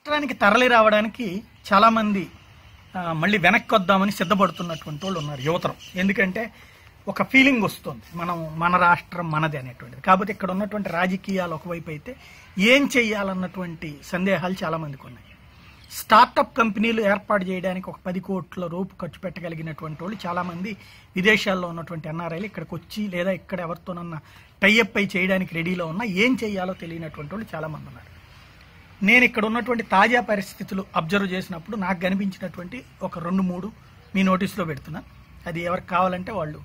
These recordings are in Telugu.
రాష్ట్రానికి తరలి రావడానికి చాలామంది మళ్ళీ వెనక్కి వద్దామని సిద్ధపడుతున్నటువంటి వాళ్ళు ఉన్నారు యువతరం. ఎందుకంటే ఒక ఫీలింగ్ వస్తుంది, మన రాష్ట్రం మనది అనేటువంటిది. కాకపోతే ఇక్కడ ఉన్నటువంటి రాజకీయాలు ఒకవైపు అయితే ఏం చెయ్యాలన్నటువంటి సందేహాలు చాలామందికి ఉన్నాయి. స్టార్టప్ కంపెనీలు ఏర్పాటు చేయడానికి ఒక 10 కోట్ల రూపు ఖర్చు పెట్టగలిగినటువంటి వాళ్ళు చాలామంది విదేశాల్లో ఉన్నటువంటి ఎన్ఆర్ఐలు ఇక్కడికి వచ్చి లేదా ఇక్కడ ఎవరితోనన్నా టైఅప్ అయి చేయడానికి రెడీలో ఉన్నా ఏం చేయాలో తెలియనటువంటి వాళ్ళు చాలామంది ఉన్నారు. నేను ఇక్కడ ఉన్నటువంటి తాజా పరిస్థితులు అబ్జర్వ్ చేసినప్పుడు నాకు కనిపించినటువంటి ఒక 2-3 మీ నోటీస్లో పెడుతున్నా. అది ఎవరికి కావాలంటే వాళ్ళు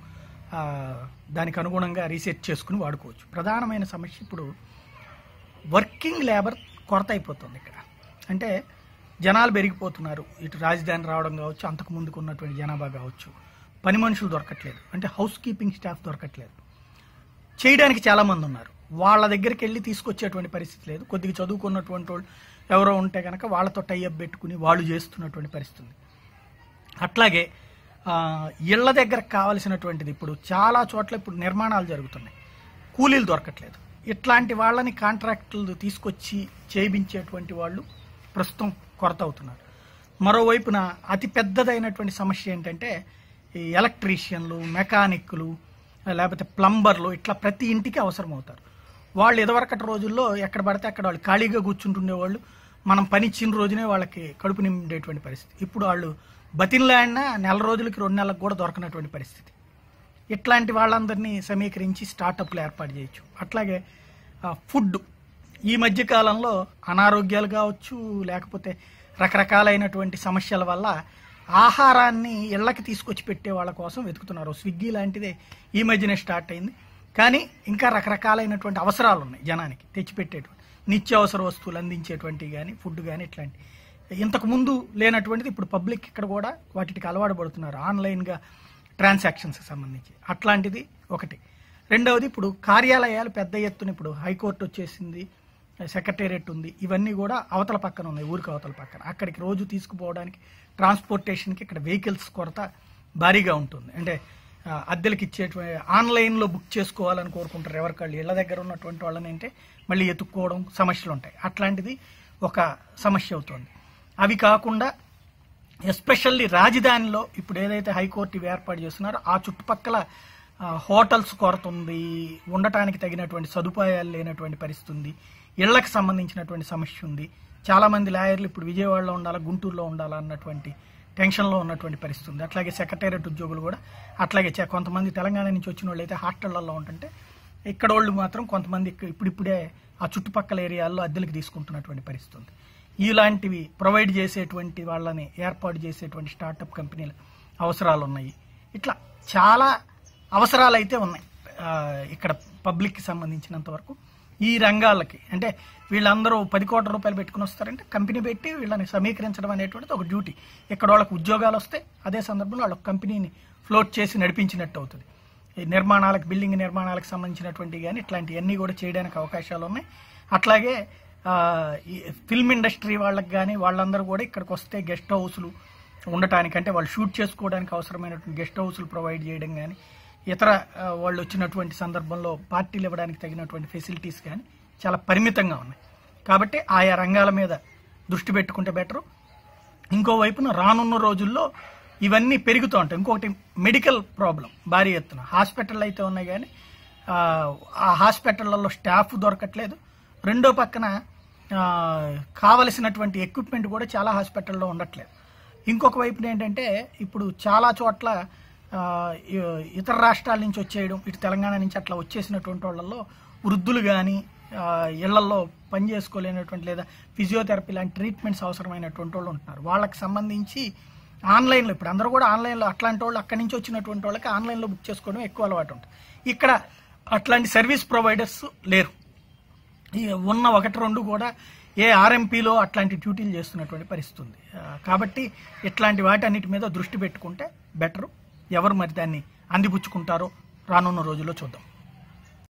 దానికి అనుగుణంగా రీసెర్చ్ చేసుకుని వాడుకోవచ్చు. ప్రధానమైన సమస్య ఇప్పుడు వర్కింగ్ లేబర్ కొరత అయిపోతుంది ఇక్కడ. అంటే జనాలు పెరిగిపోతున్నారు, ఇటు రాజధాని రావడం కావచ్చు, అంతకు ముందుకు ఉన్నటువంటి జనాభా కావచ్చు, పని మనుషులు దొరకట్లేదు, అంటే హౌస్ కీపింగ్ స్టాఫ్ దొరకట్లేదు. చేయడానికి చాలామంది ఉన్నారు, వాళ్ళ దగ్గరికి వెళ్ళి తీసుకొచ్చేటువంటి పరిస్థితి లేదు. కొద్దిగా చదువుకున్నటువంటి వాళ్ళు ఎవరో ఉంటే కనుక వాళ్ళతో టైఅప్ పెట్టుకుని వాళ్ళు చేస్తున్నటువంటి పరిస్థితి. అట్లాగే ఇళ్ల దగ్గర కావలసినటువంటిది ఇప్పుడు చాలా చోట్ల ఇప్పుడు నిర్మాణాలు జరుగుతున్నాయి, కూలీలు దొరకట్లేదు. ఇట్లాంటి వాళ్ళని కాంట్రాక్టులు తీసుకొచ్చి చేయించేటువంటి వాళ్ళు ప్రస్తుతం కొరత అవుతున్నారు. మరోవైపున అతి పెద్దదైనటువంటి సమస్య ఏంటంటే ఈ ఎలక్ట్రీషియన్లు, మెకానిక్లు, లేకపోతే ప్లంబర్లు, ఇట్లా ప్రతి ఇంటికి అవసరం అవుతారు. వాళ్ళు ఇదివరకటి రోజుల్లో ఎక్కడ పడితే అక్కడ వాళ్ళు ఖాళీగా కూర్చుంటుండేవాళ్ళు. మనం పని ఇచ్చిన రోజునే వాళ్ళకి కడుపు నిండేటువంటి పరిస్థితి. ఇప్పుడు వాళ్ళు బతిన్లాడినా నెల రోజులకి 2 నెలలకు కూడా దొరకనటువంటి పరిస్థితి. ఇట్లాంటి వాళ్ళందరినీ సమీకరించి స్టార్టప్లు ఏర్పాటు చేయొచ్చు. అట్లాగే ఫుడ్, ఈ మధ్యకాలంలో అనారోగ్యాలు కావచ్చు, లేకపోతే రకరకాలైనటువంటి సమస్యల వల్ల ఆహారాన్ని ఇళ్లకి తీసుకొచ్చి పెట్టే వాళ్ళ కోసం వెతుకుతున్నారు. స్విగ్గీ లాంటిదే ఈ మధ్యనే స్టార్ట్ అయింది. కానీ ఇంకా రకరకాలైనటువంటి అవసరాలు ఉన్నాయి జనానికి తెచ్చిపెట్టేటువంటి నిత్యావసర వస్తువులు అందించేటువంటివి కానీ ఫుడ్ కానీ ఇట్లాంటి ఇంతకు ముందు లేనటువంటిది ఇప్పుడు పబ్లిక్ ఇక్కడ కూడా వాటికి అలవాటు పడుతున్నారు, ఆన్లైన్గా ట్రాన్సాక్షన్స్కి సంబంధించి. అట్లాంటిది ఒకటి. రెండవది ఇప్పుడు కార్యాలయాలు పెద్ద ఎత్తున ఇప్పుడు హైకోర్టు వచ్చేసింది, సెక్రటేరియట్ ఉంది, ఇవన్నీ కూడా అవతల పక్కన ఉన్నాయి, ఊరికి అవతల పక్కన. అక్కడికి రోజు తీసుకుపోవడానికి ట్రాన్స్పోర్టేషన్కి ఇక్కడ వెహికల్స్ కొరత భారీగా ఉంటుంది. అంటే అద్దెలకు ఇచ్చేటువంటి ఆన్లైన్లో బుక్ చేసుకోవాలని కోరుకుంటారు ఎవరికాళ్ళు. ఇళ్ల దగ్గర ఉన్నటువంటి వాళ్ళని అంటే మళ్ళీ ఎత్తుక్కోవడం సమస్యలు ఉంటాయి. అట్లాంటిది ఒక సమస్య అవుతుంది. అవి కాకుండా ఎస్పెషల్లీ రాజధానిలో ఇప్పుడు ఏదైతే హైకోర్టు ఇవి ఏర్పాటు చేస్తున్నారో ఆ చుట్టుపక్కల హోటల్స్ కొరత ఉంది, ఉండటానికి తగినటువంటి సదుపాయాలు లేనటువంటి పరిస్థితి ఉంది, ఇళ్లకు సంబంధించినటువంటి సమస్య ఉంది. చాలామంది లాయర్లు ఇప్పుడు విజయవాడలో ఉండాలా, గుంటూరులో ఉండాలా అన్నటువంటి టెన్షన్లో ఉన్నటువంటి పరిస్థితి ఉంది. అట్లాగే సెక్రటేరియట్ ఉద్యోగులు కూడా అట్లాగే కొంతమంది తెలంగాణ నుంచి వచ్చిన వాళ్ళు అయితే హాస్టళ్లలో ఉంటుంటే ఇక్కడ వాళ్ళు మాత్రం కొంతమంది ఇప్పుడిప్పుడే ఆ చుట్టుపక్కల ఏరియాల్లో అద్దెలకు తీసుకుంటున్నటువంటి పరిస్థితి ఉంది. ఇలాంటివి ప్రొవైడ్ చేసేటువంటి వాళ్ళని ఏర్పాటు చేసేటువంటి స్టార్టప్ కంపెనీలు అవసరాలు ఉన్నాయి. ఇట్లా చాలా అవసరాలు అయితే ఉన్నాయి ఇక్కడ పబ్లిక్కి సంబంధించినంత వరకు. ఈ రంగాలకి అంటే వీళ్ళందరూ 10 కోట్ల రూపాయలు పెట్టుకుని వస్తారంటే కంపెనీ పెట్టి వీళ్ళని సమీకరించడం అనేటువంటిది ఒక డ్యూటీ. ఇక్కడ వాళ్ళకి ఉద్యోగాలు వస్తాయి, అదే సందర్భంలో వాళ్ళ కంపెనీని ఫ్లోట్ చేసి నడిపించినట్టు అవుతుంది. ఈ నిర్మాణాలకు, బిల్డింగ్ నిర్మాణాలకు సంబంధించినటువంటివి కానీ ఇట్లాంటివన్నీ కూడా చేయడానికి అవకాశాలు ఉన్నాయి. అట్లాగే ఈ ఫిల్మ్ ఇండస్ట్రీ వాళ్ళకి కానీ వాళ్ళందరూ కూడా ఇక్కడికి వస్తే గెస్ట్ హౌస్లు ఉండటానికి, అంటే వాళ్ళు షూట్ చేసుకోవడానికి అవసరమైనటువంటి గెస్ట్ హౌస్లు ప్రొవైడ్ చేయడం కానీ, ఇతర వాళ్ళు వచ్చినటువంటి సందర్భంలో పార్టీలు ఇవ్వడానికి తగినటువంటి ఫెసిలిటీస్ కానీ చాలా పరిమితంగా ఉన్నాయి. కాబట్టి ఆయా రంగాల మీద దృష్టి పెట్టుకుంటే బెటరు. ఇంకోవైపున రానున్న రోజుల్లో ఇవన్నీ పెరుగుతూ ఉంటాయి. ఇంకొకటి మెడికల్ ప్రాబ్లం భారీ ఎత్తున. హాస్పిటల్ అయితే ఉన్నాయి కానీ ఆ హాస్పిటళ్లలో స్టాఫ్ దొరకట్లేదు. రెండో పక్కన కావలసినటువంటి ఎక్విప్మెంట్ కూడా చాలా హాస్పిటల్లో ఉండట్లేదు. ఇంకొక వైపున ఏంటంటే ఇప్పుడు చాలా చోట్ల ఇతర రాష్ట్రాల నుంచి వచ్చేయడం, ఇటు తెలంగాణ నుంచి అట్లా వచ్చేసినటువంటి వాళ్ళల్లో వృద్ధులు కానీ ఇళ్లలో పని చేసుకోలేనటువంటి లేదా ఫిజియోథెరపీ లాంటి ట్రీట్మెంట్స్ అవసరమైనటువంటి వాళ్ళు ఉంటున్నారు. వాళ్ళకి సంబంధించి ఆన్లైన్లో ఇప్పుడు అందరూ కూడా ఆన్లైన్లో అట్లాంటి వాళ్ళు అక్కడి నుంచి వచ్చినటువంటి వాళ్ళకి ఆన్లైన్లో బుక్ చేసుకోవడం ఎక్కువ అలవాటు ఉంటుంది. ఇక్కడ అట్లాంటి సర్వీస్ ప్రొవైడర్స్ లేరు. ఉన్న 1-2 కూడా ఏ ఆర్ఎంపీలో అట్లాంటి డ్యూటీలు చేస్తున్నటువంటి పరిస్థితి ఉంది. కాబట్టి ఇట్లాంటి వాటి అన్నిటి మీద దృష్టి పెట్టుకుంటే బెటరు. ఎవరు మరి దాన్ని అందిపుచ్చుకుంటారో రానున్న రోజుల్లో చూద్దాం.